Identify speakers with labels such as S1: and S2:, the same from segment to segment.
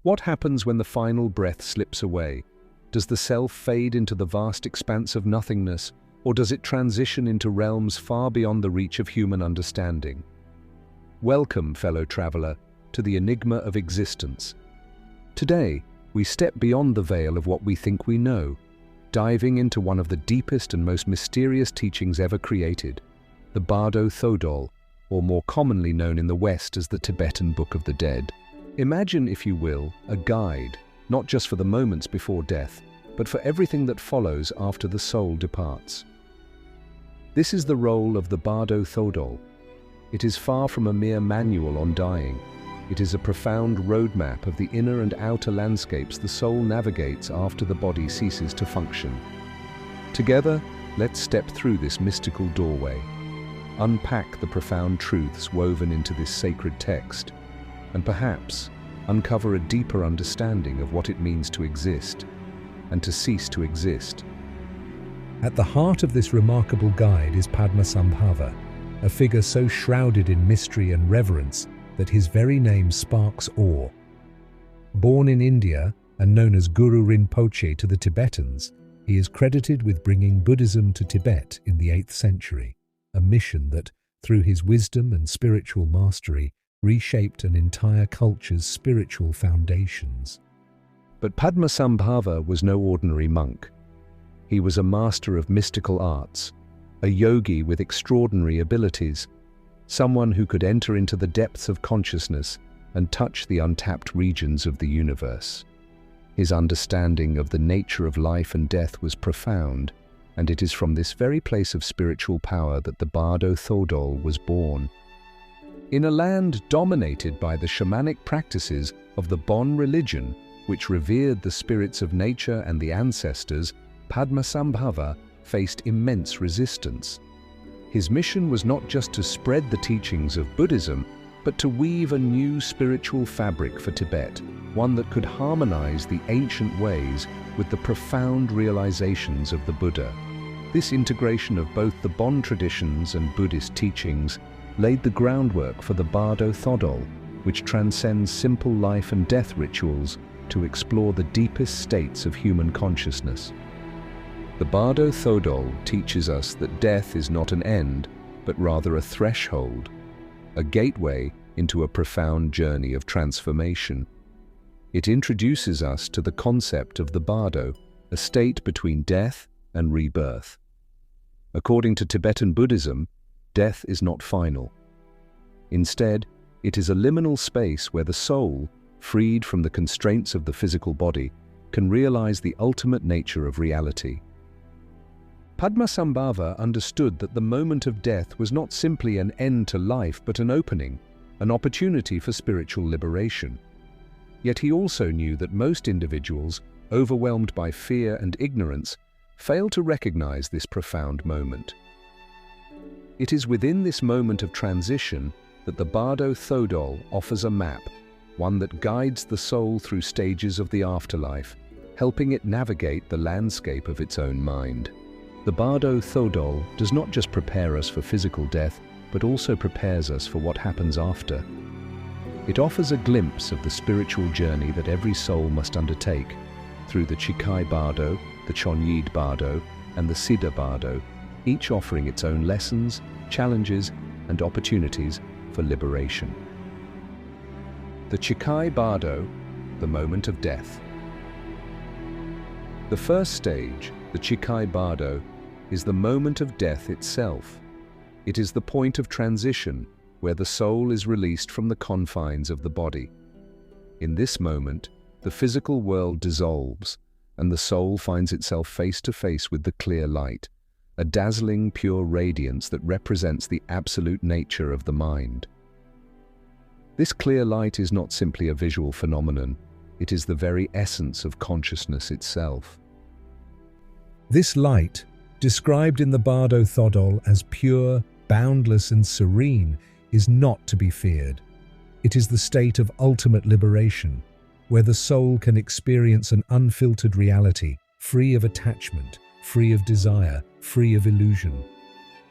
S1: What happens when the final breath slips away? Does the self fade into the vast expanse of nothingness, or does it transition into realms far beyond the reach of human understanding? Welcome, fellow traveler, to the enigma of existence. Today, we step beyond the veil of what we think we know, diving into one of the deepest and most mysterious teachings ever created, the Bardo Thodol, or more commonly known in the West as the Tibetan Book of the Dead. Imagine, if you will, a guide, not just for the moments before death, but for everything that follows after the soul departs. This is the role of the Bardo Thodol. It is far from a mere manual on dying. It is a profound roadmap of the inner and outer landscapes the soul navigates after the body ceases to function. Together, let's step through this mystical doorway, unpack the profound truths woven into this sacred text, and perhaps uncover a deeper understanding of what it means to exist and to cease to exist.
S2: At the heart of this remarkable guide is Padmasambhava, a figure so shrouded in mystery and reverence that his very name sparks awe. Born in India and known as Guru Rinpoche to the Tibetans, he is credited with bringing Buddhism to Tibet in the 8th century, a mission that, through his wisdom and spiritual mastery, reshaped an entire culture's spiritual foundations.
S1: But Padmasambhava was no ordinary monk. He was a master of mystical arts, a yogi with extraordinary abilities, someone who could enter into the depths of consciousness and touch the untapped regions of the universe. His understanding of the nature of life and death was profound, and it is from this very place of spiritual power that the Bardo Thodol was born. In a land dominated by the shamanic practices of the Bon religion, which revered the spirits of nature and the ancestors, Padmasambhava faced immense resistance. His mission was not just to spread the teachings of Buddhism, but to weave a new spiritual fabric for Tibet, one that could harmonize the ancient ways with the profound realizations of the Buddha. This integration of both the Bon traditions and Buddhist teachings laid the groundwork for the Bardo Thodol, which transcends simple life and death rituals to explore the deepest states of human consciousness. The Bardo Thodol teaches us that death is not an end, but rather a threshold, a gateway into a profound journey of transformation. It introduces us to the concept of the Bardo, a state between death and rebirth. According to Tibetan Buddhism, death is not final. Instead, it is a liminal space where the soul, freed from the constraints of the physical body, can realize the ultimate nature of reality. Padmasambhava understood that the moment of death was not simply an end to life but an opening, an opportunity for spiritual liberation. Yet he also knew that most individuals, overwhelmed by fear and ignorance, fail to recognize this profound moment. It is within this moment of transition that the Bardo Thodol offers a map, one that guides the soul through stages of the afterlife, helping it navigate the landscape of its own mind. The Bardo Thodol does not just prepare us for physical death, but also prepares us for what happens after. It offers a glimpse of the spiritual journey that every soul must undertake, through the Chikai Bardo, the Chonyid Bardo, and the Siddha Bardo, each offering its own lessons, challenges, and opportunities for liberation. The Chikai Bardo, the moment of death. The first stage, the Chikai Bardo, is the moment of death itself. It is the point of transition where the soul is released from the confines of the body. In this moment, the physical world dissolves, and the soul finds itself face to face with the clear light, a dazzling, pure radiance that represents the absolute nature of the mind. This clear light is not simply a visual phenomenon, it is the very essence of consciousness itself.
S2: This light, described in the Bardo Thodol as pure, boundless and serene, is not to be feared. It is the state of ultimate liberation, where the soul can experience an unfiltered reality, free of attachment, free of desire, free of illusion.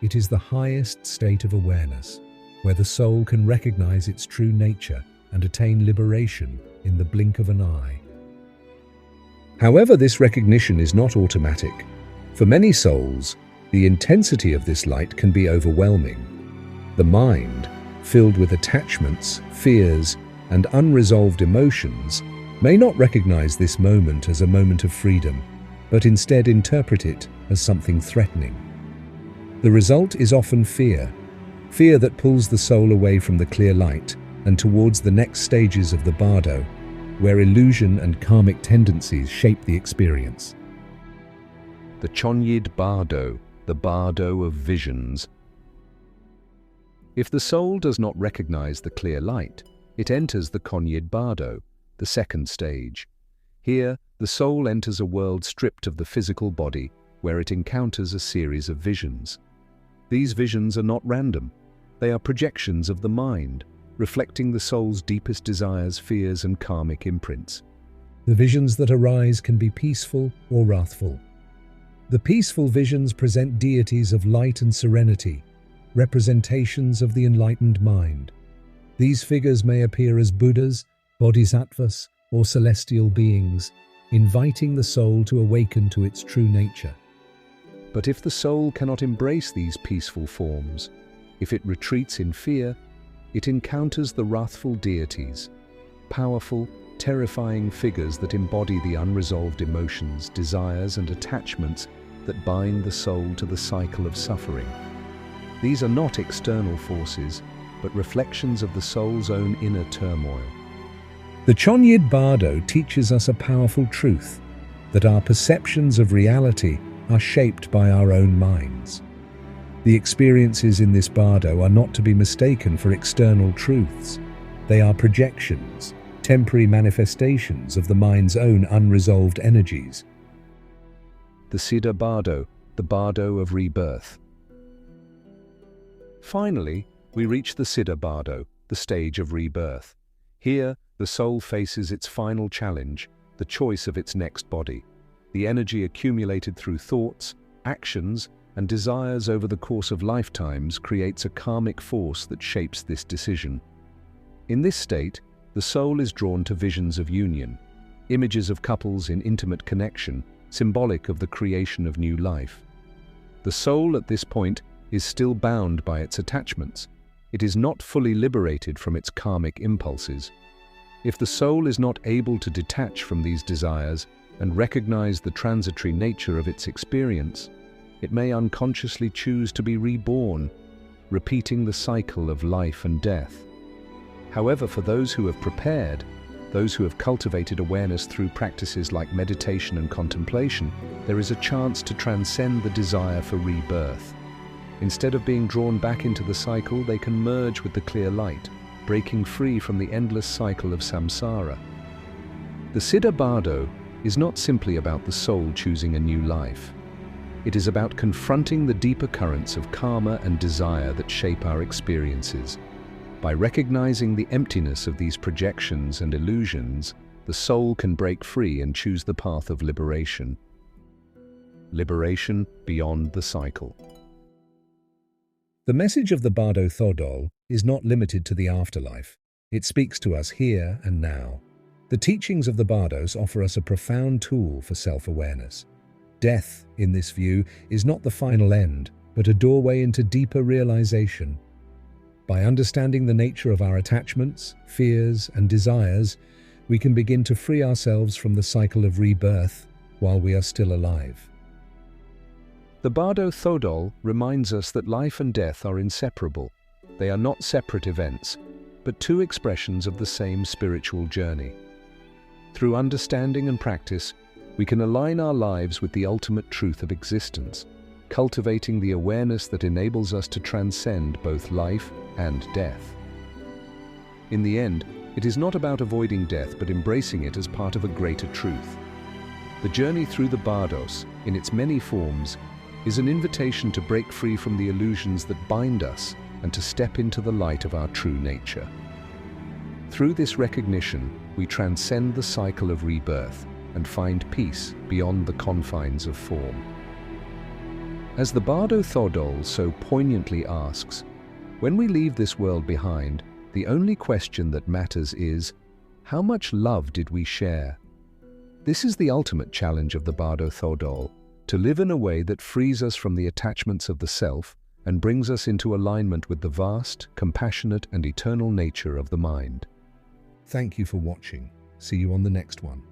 S2: It is the highest state of awareness, where the soul can recognize its true nature and attain liberation in the blink of an eye. However, this recognition is not automatic. For many souls, the intensity of this light can be overwhelming. The mind, filled with attachments, fears, and unresolved emotions, may not recognize this moment as a moment of freedom, but instead interpret it as something threatening. The result is often fear that pulls the soul away from the clear light and towards the next stages of the Bardo, where illusion and karmic tendencies shape the experience.
S1: The Chonyid Bardo, the Bardo of visions. If the soul does not recognize the clear light, it enters the Chonyid Bardo, the second stage. Here, the soul enters a world stripped of the physical body, where it encounters a series of visions. These visions are not random. They are projections of the mind, reflecting the soul's deepest desires, fears, and karmic imprints.
S2: The visions that arise can be peaceful or wrathful. The peaceful visions present deities of light and serenity, representations of the enlightened mind. These figures may appear as Buddhas, bodhisattvas, or celestial beings, inviting the soul to awaken to its true nature.
S1: But if the soul cannot embrace these peaceful forms, if it retreats in fear, it encounters the wrathful deities, powerful, terrifying figures that embody the unresolved emotions, desires, and attachments that bind the soul to the cycle of suffering. These are not external forces, but reflections of the soul's own inner turmoil.
S2: The Chonyid Bardo teaches us a powerful truth, that our perceptions of reality are shaped by our own minds. The experiences in this Bardo are not to be mistaken for external truths. They are projections, temporary manifestations of the mind's own unresolved energies.
S1: The Siddha Bardo, the Bardo of rebirth. Finally, we reach the Siddha Bardo, the stage of rebirth. Here, the soul faces its final challenge, the choice of its next body. The energy accumulated through thoughts, actions, and desires over the course of lifetimes creates a karmic force that shapes this decision. In this state, the soul is drawn to visions of union, images of couples in intimate connection, symbolic of the creation of new life. The soul at this point is still bound by its attachments. It is not fully liberated from its karmic impulses. If the soul is not able to detach from these desires and recognize the transitory nature of its experience, it may unconsciously choose to be reborn, repeating the cycle of life and death. However, for those who have prepared, those who have cultivated awareness through practices like meditation and contemplation, there is a chance to transcend the desire for rebirth. Instead of being drawn back into the cycle, they can merge with the clear light, breaking free from the endless cycle of samsara. The Siddha Bardo is not simply about the soul choosing a new life. It is about confronting the deeper currents of karma and desire that shape our experiences. By recognizing the emptiness of these projections and illusions, the soul can break free and choose the path of liberation. Liberation beyond the cycle.
S2: The message of the Bardo Thodol is not limited to the afterlife. It speaks to us here and now. The teachings of the Bardos offer us a profound tool for self-awareness. Death, in this view, is not the final end, but a doorway into deeper realization. By understanding the nature of our attachments, fears, and desires, we can begin to free ourselves from the cycle of rebirth while we are still alive.
S1: The Bardo Thodol reminds us that life and death are inseparable. They are not separate events, but two expressions of the same spiritual journey. Through understanding and practice, we can align our lives with the ultimate truth of existence, cultivating the awareness that enables us to transcend both life and death. In the end, it is not about avoiding death, but embracing it as part of a greater truth. The journey through the Bardos, in its many forms, is an invitation to break free from the illusions that bind us and to step into the light of our true nature. Through this recognition, we transcend the cycle of rebirth and find peace beyond the confines of form. As the Bardo Thodol so poignantly asks, when we leave this world behind, The only question that matters is, how much love did we share? This is the ultimate challenge of the Bardo Thodol, to live in a way that frees us from the attachments of the self and brings us into alignment with the vast, compassionate, and eternal nature of the mind.
S2: Thank you for watching. See you on the next one.